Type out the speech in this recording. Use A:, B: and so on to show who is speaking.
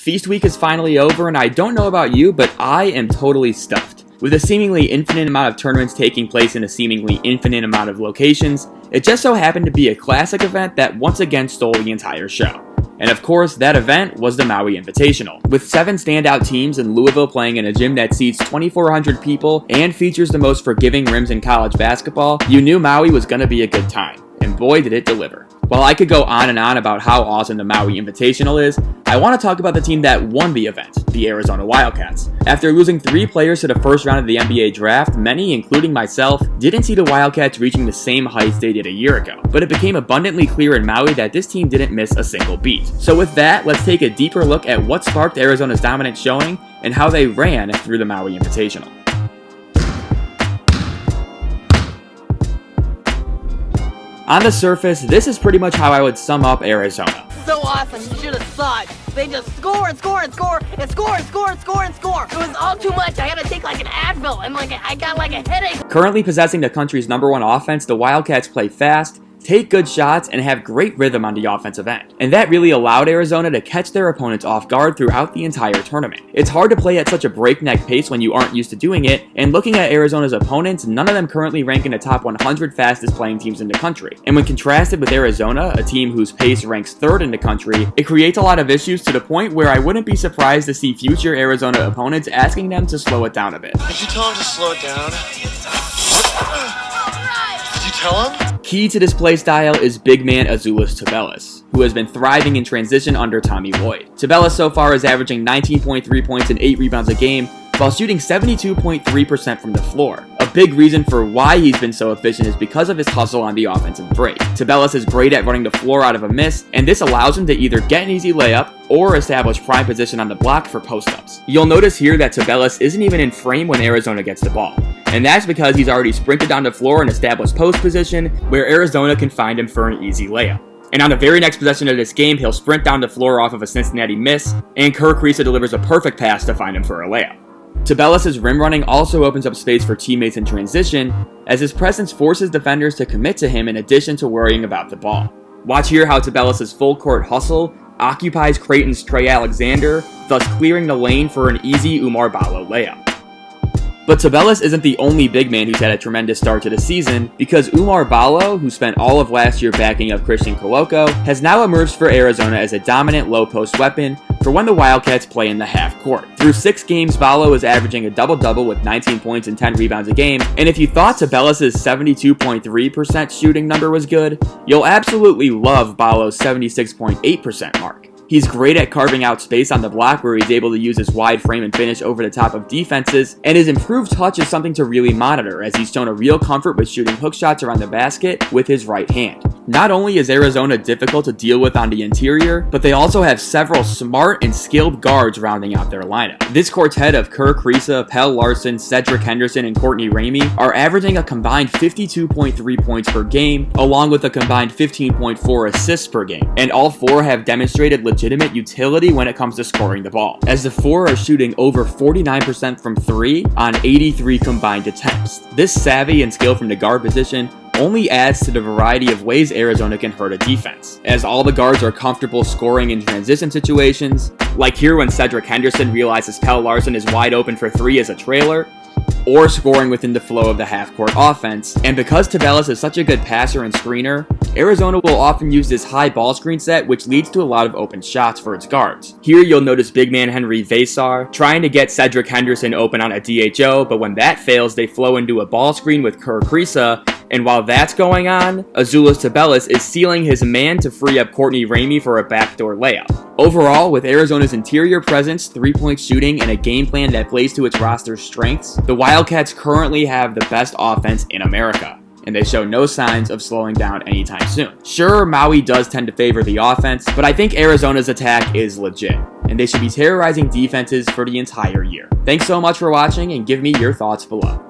A: Feast week is finally over, and I don't know about you, but I am totally stuffed. With a seemingly infinite amount of tournaments taking place in a seemingly infinite amount of locations, it just so happened to be a classic event that once again stole the entire show. And of course, that event was the Maui Invitational. With 7 standout teams in Louisville playing in a gym that seats 2,400 people and features the most forgiving rims in college basketball, you knew Maui was gonna be a good time. And boy did it deliver. While I could go on and on about how awesome the Maui Invitational is, I want to talk about the team that won the event, the Arizona Wildcats. After losing 3 players to the first round of the NBA draft, many, including myself, didn't see the Wildcats reaching the same heights they did a year ago. But it became abundantly clear in Maui that this team didn't miss a single beat. So with that, let's take a deeper look at what sparked Arizona's dominant showing and how they ran through the Maui Invitational. On the surface, this is pretty much how I would sum up Arizona.
B: So awesome, you should have saw it. They just score and score and score and score and score and score and score. It was all too much. I had to take like an Advil and I got like a headache.
A: Currently possessing the country's #1 offense, the Wildcats play fast, take good shots, and have great rhythm on the offensive end. And that really allowed Arizona to catch their opponents off guard throughout the entire tournament. It's hard to play at such a breakneck pace when you aren't used to doing it, and looking at Arizona's opponents, none of them currently rank in the top 100 fastest playing teams in the country. And when contrasted with Arizona, a team whose pace ranks 3rd in the country, it creates a lot of issues to the point where I wouldn't be surprised to see future Arizona opponents asking them to slow it down a bit.
C: Did you tell him to slow it down? Did you tell him?
A: Key to this play style is big man Azuolas Tubelis, who has been thriving in transition under Tommy Lloyd. Tubelis so far is averaging 19.3 points and 8 rebounds a game, while shooting 72.3% from the floor. A big reason for why he's been so efficient is because of his hustle on the offensive break. Tubelis is great at running the floor out of a miss, and this allows him to either get an easy layup or establish prime position on the block for post-ups. You'll notice here that Tubelis isn't even in frame when Arizona gets the ball, and that's because he's already sprinted down the floor and established post position where Arizona can find him for an easy layup. And on the very next possession of this game, he'll sprint down the floor off of a Cincinnati miss, and Kriisa delivers a perfect pass to find him for a layup. Tubelis' rim running also opens up space for teammates in transition, as his presence forces defenders to commit to him in addition to worrying about the ball. Watch here how Tubelis' full court hustle occupies Creighton's Trey Alexander, thus clearing the lane for an easy Oumar Ballo layup. But Tubelis isn't the only big man who's had a tremendous start to the season, because Oumar Ballo, who spent all of last year backing up Christian Koloko, has now emerged for Arizona as a dominant low-post weapon for when the Wildcats play in the half court. Through 6 games, Ballo is averaging a double-double with 19 points and 10 rebounds a game, and if you thought Tubelis' 72.3% shooting number was good, you'll absolutely love Ballo's 76.8% mark. He's great at carving out space on the block where he's able to use his wide frame and finish over the top of defenses, and his improved touch is something to really monitor as he's shown a real comfort with shooting hook shots around the basket with his right hand. Not only is Arizona difficult to deal with on the interior, but they also have several smart and skilled guards rounding out their lineup. This quartet of Kriisa, Pelle Larsson, Cedric Henderson, and Courtney Ramey are averaging a combined 52.3 points per game, along with a combined 15.4 assists per game, and all 4 have demonstrated legitimate utility when it comes to scoring the ball, as the 4 are shooting over 49% from 3 on 83 combined attempts. This savvy and skill from the guard position only adds to the variety of ways Arizona can hurt a defense, as all the guards are comfortable scoring in transition situations, like here when Cedric Henderson realizes Pelle Larsson is wide open for 3 as a trailer, or scoring within the flow of the half-court offense. And because Tubelis is such a good passer and screener, Arizona will often use this high ball screen set, which leads to a lot of open shots for its guards. Here you'll notice big man Henry Vesar trying to get Cedric Henderson open on a DHO, but when that fails, they flow into a ball screen with Kriisa, and while that's going on, Azuolas Tubelis is sealing his man to free up Courtney Ramey for a backdoor layup. Overall, with Arizona's interior presence, 3-point shooting, and a game plan that plays to its roster's strengths, the Wildcats currently have the best offense in America, and they show no signs of slowing down anytime soon. Sure, Maui does tend to favor the offense, but I think Arizona's attack is legit, and they should be terrorizing defenses for the entire year. Thanks so much for watching, and give me your thoughts below.